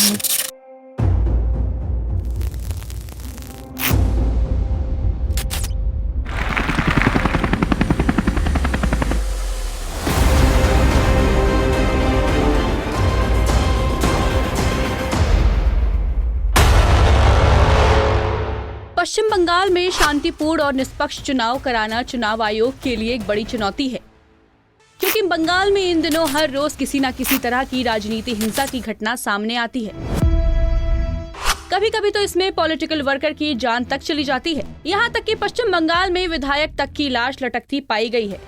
पश्चिम बंगाल में शांतिपूर्ण और निष्पक्ष चुनाव कराना चुनाव आयोग के लिए एक बड़ी चुनौती है, क्योंकि बंगाल में इन दिनों हर रोज किसी न किसी तरह की राजनीति हिंसा की घटना सामने आती है। कभी कभी तो इसमें पॉलिटिकल वर्कर की जान तक चली जाती है। यहाँ तक कि पश्चिम बंगाल में विधायक तक की लाश लटकती पाई गई है।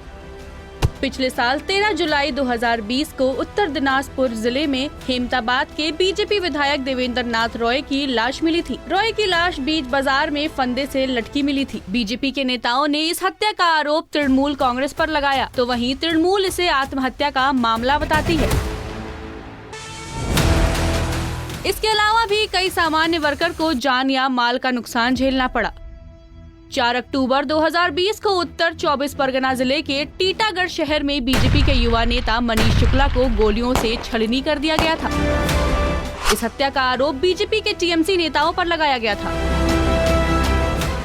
पिछले साल 13 जुलाई 2020 को उत्तर दिनाजपुर जिले में हेमताबाद के बीजेपी विधायक देवेंद्र नाथ रॉय की लाश मिली थी। रॉय की लाश बीच बाजार में फंदे से लटकी मिली थी। बीजेपी के नेताओं ने इस हत्या का आरोप तृणमूल कांग्रेस पर लगाया, तो वहीं तृणमूल इसे आत्महत्या का मामला बताती है। इसके अलावा भी कई सामान्य वर्कर को जान या माल का नुकसान झेलना पड़ा। 4 अक्टूबर 2020 को उत्तर 24 परगना जिले के टीटागढ़ शहर में बीजेपी के युवा नेता मनीष शुक्ला को गोलियों से छलनी कर दिया गया था। इस हत्या का आरोप बीजेपी के टीएमसी नेताओं पर लगाया गया था।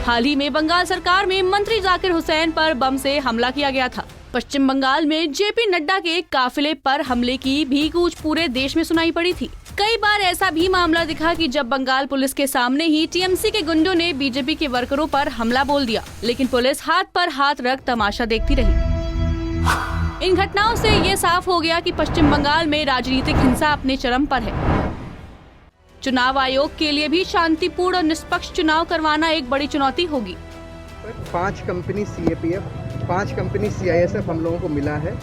हाल ही में बंगाल सरकार में मंत्री जाकिर हुसैन पर बम से हमला किया गया था। पश्चिम बंगाल में जेपी नड्डा के काफिले पर हमले की भी गूंज पूरे देश में सुनाई पड़ी थी। कई बार ऐसा भी मामला दिखा कि जब बंगाल पुलिस के सामने ही टीएमसी के गुंडों ने बीजेपी के वर्करों पर हमला बोल दिया, लेकिन पुलिस हाथ पर हाथ रख तमाशा देखती रही। इन घटनाओं से ये साफ हो गया कि पश्चिम बंगाल में राजनीतिक हिंसा अपने चरम पर है। चुनाव आयोग के लिए भी शांतिपूर्ण और निष्पक्ष चुनाव करवाना एक बड़ी चुनौती होगी। 5 कंपनी CAPF, 5 कंपनी CISF हम लोगों को मिला है।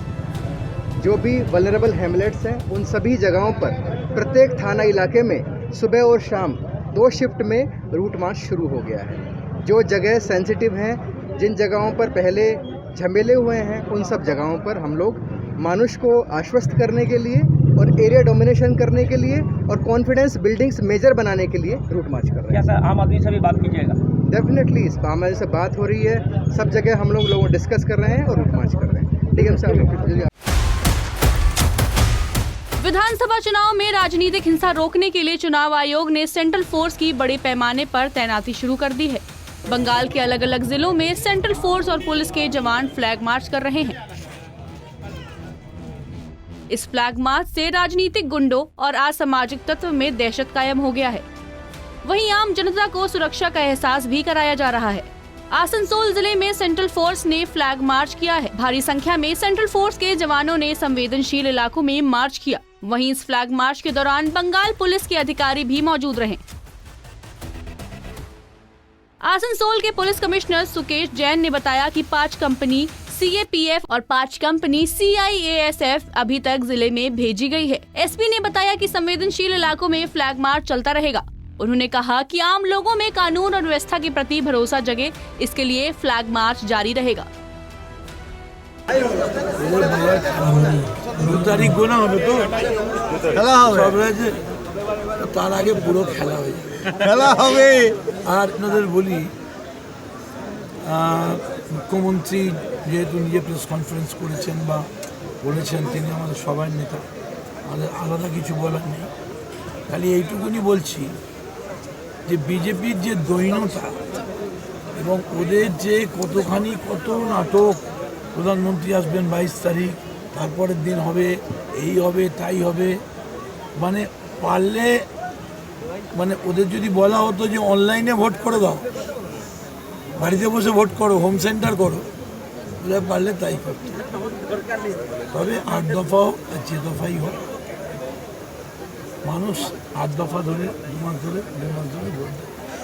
जो भी वल्नरेबल हैमलेट्स हैं उन सभी जगहों पर प्रत्येक थाना इलाके में सुबह और शाम 2 शिफ्ट में रूट मार्च शुरू हो गया है। जो जगह सेंसिटिव हैं, जिन जगहों पर पहले झमेले हुए हैं, उन सब जगहों पर हम लोग मानुष को आश्वस्त करने के लिए और एरिया डोमिनेशन करने के लिए और कॉन्फिडेंस बिल्डिंग्स मेजर बनाने के लिए रूट मार्च कर रहे हैं। क्या सर आम आदमी से भी बात कीजिएगा? डेफिनेटली इस आम आदमी से बात हो रही है, सब जगह हम लोग डिस्कस कर रहे हैं और रूट मार्च कर रहे हैं। ठीक है सर। विधानसभा चुनाव में राजनीतिक हिंसा रोकने के लिए चुनाव आयोग ने सेंट्रल फोर्स की बड़े पैमाने पर तैनाती शुरू कर दी है। बंगाल के अलग अलग जिलों में सेंट्रल फोर्स और पुलिस के जवान फ्लैग मार्च कर रहे हैं। इस फ्लैग मार्च से राजनीतिक गुंडों और असामाजिक तत्व में दहशत कायम हो गया है। वहीं आम जनता को सुरक्षा का एहसास भी कराया जा रहा है। आसनसोल जिले में सेंट्रल फोर्स ने फ्लैग मार्च किया है। भारी संख्या में सेंट्रल फोर्स के जवानों ने संवेदनशील इलाकों में मार्च किया। वहीं इस फ्लैग मार्च के दौरान बंगाल पुलिस के अधिकारी भी मौजूद रहे। आसनसोल के पुलिस कमिश्नर सुकेश जैन ने बताया कि 5 कंपनी CAPF और 5 कंपनी CIASF अभी तक जिले में भेजी गई है। एसपी ने बताया कि संवेदनशील इलाकों में फ्लैग मार्च चलता रहेगा। उन्होंने कहा कि आम लोगों में कानून और व्यवस्था के प्रति भरोसा जगे, इसके लिए फ्लैग मार्च जारी रहेगा। 2 তারিখ গোনা হবে তো খেলা হবে সব রয়েছে তার আগে পুরো খেলা হবে আর আপনাদের বলি মুখ্যমন্ত্রী যেহেতু নিজে প্রেস কনফারেন্স করেছেন বা বলেছেন তিনি আমাদের সবার নেতা, আমাদের আলাদা কিছু বলার নেই। খালি এইটুকুনি বলছি যে বিজেপির যে দৈন্যতা এবং ওদের যে কত নাটক, প্রধানমন্ত্রী আসবেন 22 তারিখ, তারপরের দিন হবে এই হবে তাই হবে, মানে পারলে মানে ওদের যদি বলা হতো যে অনলাইনে ভোট করে দাও, বাড়িতে বসে ভোট করো, হোম সেন্টার করো, ওরা পারলে তাই করতো। তবে 8 দফা হোক আর যে দফাই হোক, মানুষ 8 দফা ধরে 2 মাস ধরে ভোট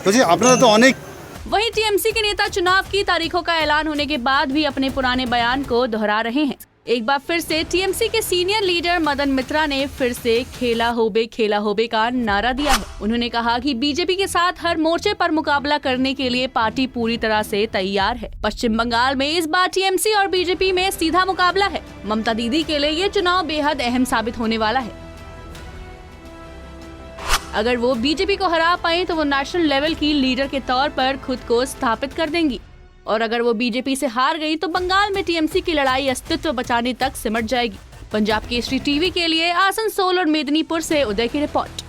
দেয়। আপনারা তো অনেক। वहीं टीएमसी के नेता चुनाव की तारीखों का ऐलान होने के बाद भी अपने पुराने बयान को दोहरा रहे हैं। एक बार फिर से टीएमसी के सीनियर लीडर मदन मित्रा ने फिर से खेला होबे का नारा दिया है। उन्होंने कहा कि बीजेपी के साथ हर मोर्चे पर मुकाबला करने के लिए पार्टी पूरी तरह से तैयार है। पश्चिम बंगाल में इस बार टीएमसी और बीजेपी में सीधा मुकाबला है। ममता दीदी के लिए ये चुनाव बेहद अहम साबित होने वाला है। अगर वो बीजेपी को हरा पाए तो वो नेशनल लेवल की लीडर के तौर पर खुद को स्थापित कर देंगी, और अगर वो बीजेपी से हार गई तो बंगाल में टीएमसी की लड़ाई अस्तित्व बचाने तक सिमट जाएगी। पंजाब केसरी टीवी के लिए आसनसोल और मेदिनीपुर से उदय की रिपोर्ट।